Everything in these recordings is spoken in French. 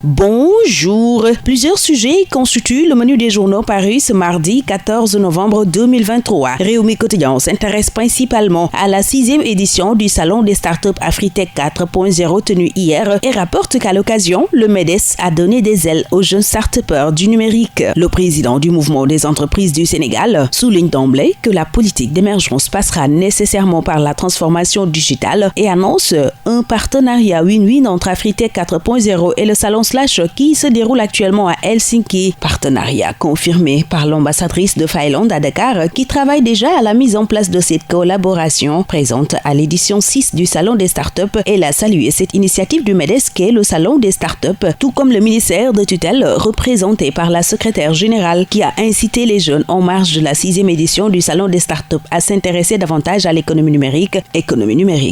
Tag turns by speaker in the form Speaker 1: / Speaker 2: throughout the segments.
Speaker 1: Bonjour. Plusieurs sujets constituent le menu des journaux parus ce mardi 14 novembre 2023. Réumi Quotidien s'intéresse principalement à la 6e édition du Salon des Startups Afritech 4.0 tenu hier et rapporte qu'à l'occasion, le MEDES a donné des ailes aux jeunes start-upers du numérique. Le président du mouvement des entreprises du Sénégal souligne d'emblée que la politique d'émergence passera nécessairement par la transformation digitale et annonce un partenariat win-win entre Afritech 4.0 et le Salon Slash qui se déroule actuellement à Helsinki. Partenariat confirmé par l'ambassadrice de Finlande à Dakar qui travaille déjà à la mise en place de cette collaboration présente à l'édition 6 du Salon des Startups. Elle a salué cette initiative du MEDES qu'est le Salon des Startups, tout comme le ministère de tutelle représenté par la secrétaire générale qui a incité les jeunes en marge de la 6e édition du Salon des Startups à s'intéresser davantage à l'économie numérique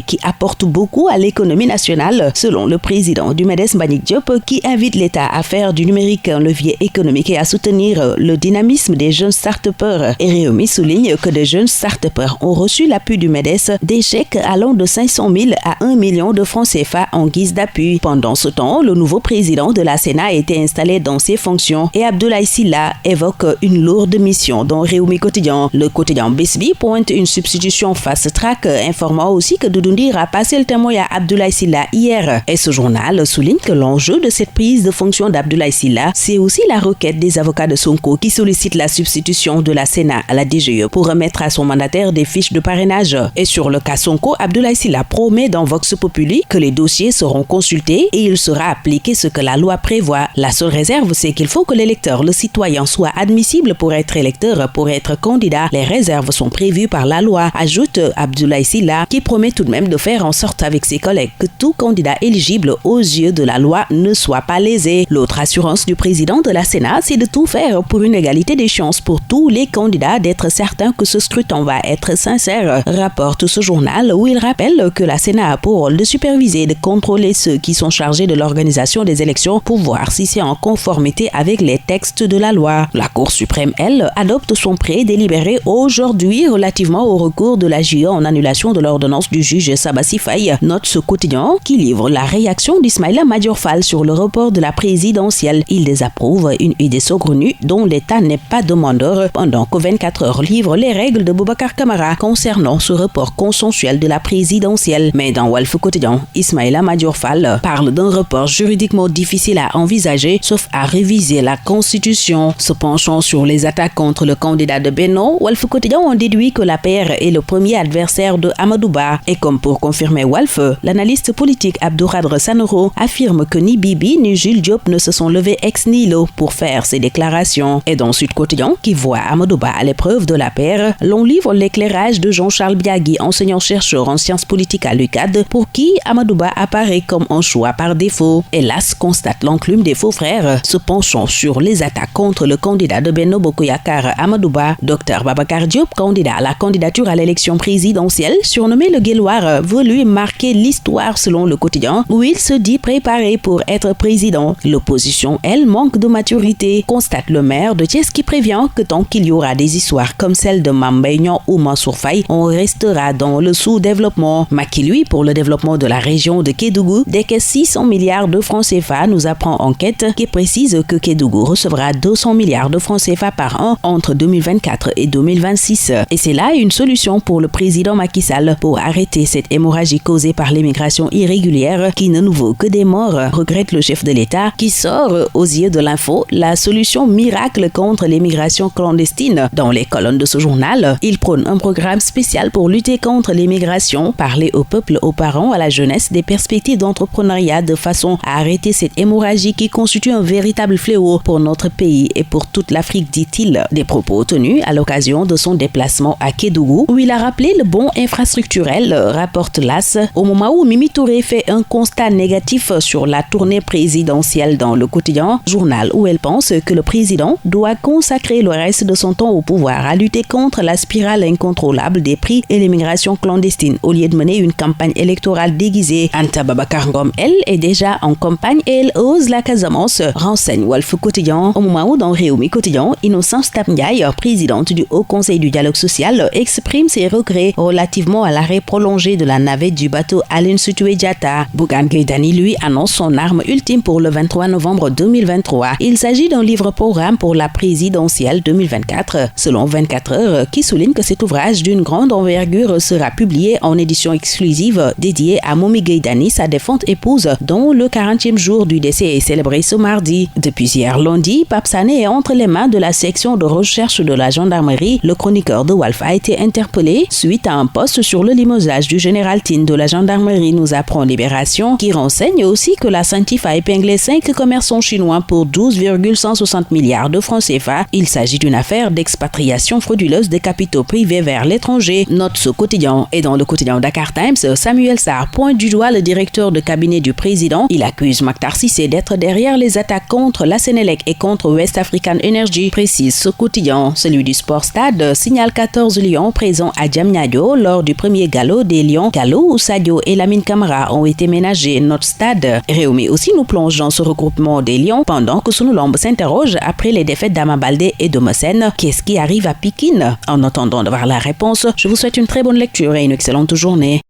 Speaker 1: qui apporte beaucoup à l'économie nationale, selon le président du MEDES Mbagnick Diop, qui invite l'État à faire du numérique un levier économique et à soutenir le dynamisme des jeunes start-upers. Et Réumi souligne que des jeunes start-upers ont reçu l'appui du MEDES, des chèques allant de 500 000 à 1 million de francs CFA en guise d'appui. Pendant ce temps, le nouveau président de la Sénat a été installé dans ses fonctions et Abdoulaye Sylla évoque une lourde mission dans Réumi Quotidien. Le quotidien Besbi pointe une substitution fast-track, informant aussi que Doudou Ndir a passé le témoin à Abdoulaye Sylla hier. Et ce journal souligne que l'enjeu de cette prise de fonction d'Abdoulaye Sylla, c'est aussi la requête des avocats de Sonko qui sollicitent la substitution de la Sénat à la DGE pour remettre à son mandataire des fiches de parrainage. Et sur le cas Sonko, Abdoulaye Sylla promet dans Vox Populi que les dossiers seront consultés et il sera appliqué ce que la loi prévoit. La seule réserve, c'est qu'il faut que l'électeur, le citoyen, soit admissible pour être électeur, pour être candidat. Les réserves sont prévues par la loi, ajoute Abdoulaye Sylla, qui promet tout de même de faire en sorte avec ses collègues que tout candidat éligible aux yeux de la loi ne soit pas lésé. L'autre assurance du président de la Sénat, c'est de tout faire pour une égalité des chances pour tous les candidats, d'être certain que ce scrutin va être sincère, rapporte ce journal où il rappelle que la Sénat a pour rôle de superviser et de contrôler ceux qui sont chargés de l'organisation des élections pour voir si c'est en conformité avec les textes de la loi. La Cour suprême, elle, adopte son prêt délibéré aujourd'hui relativement au recours de la JE en annulation de l'ordonnance du juge Sabassi Faye, note ce quotidien qui livre la réaction d'Ismaïla Madior Fall sur le report de la présidentielle. Il désapprouve une idée saugrenue dont l'État n'est pas demandeur pendant que 24 heures livre les règles de Boubacar Camara concernant ce report consensuel de la présidentielle. Mais dans Walf Quotidien, Ismaïla Madior Fall parle d'un report juridiquement difficile à envisager sauf à réviser la Constitution. Se penchant sur les attaques contre le candidat de Benno, Walf Quotidien en déduit que l'APR est le premier adversaire de Amadou Ba. Et comme pour confirmer Walf, l'analyste politique Abdourkhadre Sanoro affirme que ni Bibi ni Jules Diop ne se sont levés ex nihilo pour faire ces déclarations. Et dans Sud Quotidien, qui voit Amadou Ba à l'épreuve de la paire, l'on livre l'éclairage de Jean-Charles Biagui, enseignant-chercheur en sciences politiques à l'UCAD, pour qui Amadou Ba apparaît comme un choix par défaut. Hélas, constate l'enclume des faux frères, se penchant sur les attaques contre le candidat de Benno Bokk Yakaar, Amadou Ba. Dr Babacar Diop, candidat à la candidature à l'élection présidentielle, surnommé le Guelwaar, veut lui marquer l'histoire selon le quotidien, où il se dit préparé pour être président. L'opposition, elle, manque de maturité, constate le maire de Thiès qui prévient que tant qu'il y aura des histoires comme celle de Mame Mbaye Niang ou Mansour Faye, on restera dans le sous-développement. Macky, lui, pour le développement de la région de Kédougou, décaisse 600 milliards de francs CFA, nous apprend Enquête, qui précise que Kédougou recevra 200 milliards de francs CFA par an entre 2024 et 2026. Et c'est là une solution pour le président Macky Sall pour arrêter cette hémorragie causée par l'immigration irrégulière qui ne nous vaut que des morts, regrette le chef de l'État qui sort aux yeux de l'info la solution miracle contre l'immigration clandestine. Dans les colonnes de ce journal, il prône un programme spécial pour lutter contre l'immigration, parler au peuple, aux parents, à la jeunesse des perspectives d'entrepreneuriat de façon à arrêter cette hémorragie qui constitue un véritable fléau pour notre pays et pour toute l'Afrique, dit-il. Des propos tenus à l'occasion de son déplacement à Kédougou où il a rappelé le bond infrastructurel, rapporte l'AS, au moment où Mimi Touré fait un constat négatif sur la tournée présidentielle dans le quotidien, journal où elle pense que le président doit consacrer le reste de son temps au pouvoir à lutter contre la spirale incontrôlable des prix et l'immigration clandestine au lieu de mener une campagne électorale déguisée. Anta Babacar Ngom, elle, est déjà en campagne et elle ose la Casamance, renseigne Walf Quotidien, au moment où dans Réumi Quotidien, Innocence Ntap Ndiaye, présidente du Haut Conseil du dialogue social, exprime ses regrets relativement à l'arrêt prolongé de la navette du bateau Aline Sitoé Diatta. Bougane Gueye Dany, lui, annonce son arme ultime ultime pour le 23 novembre 2023. Il s'agit d'un livre-programme pour la présidentielle 2024, selon 24 heures, qui souligne que cet ouvrage d'une grande envergure sera publié en édition exclusive dédiée à Momy Gueye Dany, sa défunte épouse, dont le 40e jour du décès est célébré ce mardi. Depuis hier lundi, Pape Sané est entre les mains de la section de recherche de la gendarmerie. Le chroniqueur de Walf a été interpellé suite à un post sur le limogeage du général Tine de la gendarmerie, nous apprend Libération, qui renseigne aussi que la CENTIF a épinglé 5 commerçants chinois pour 12,160 milliards de francs CFA. Il s'agit d'une affaire d'expatriation frauduleuse des capitaux privés vers l'étranger, note ce quotidien. Et dans le quotidien Dakar Times, Samuel Sarr pointe du doigt le directeur de cabinet du président. Il accuse Mactar Cissé d'être derrière les attaques contre la Sénélec et contre West African Energy, précise ce quotidien. Celui du Sport Stade signale 14 lions présents à Diamniadio lors du premier galop des Lions. Galop où Sadio et Lamine Camara ont été ménagés, notre stade. Réumi aussi nous plonge dans ce regroupement des Lions pendant que Sunu Lamb s'interroge après les défaites d'Ama Baldé et de Mossène. Qu'est-ce qui arrive à Pikine? En attendant de voir la réponse, je vous souhaite une très bonne lecture et une excellente journée.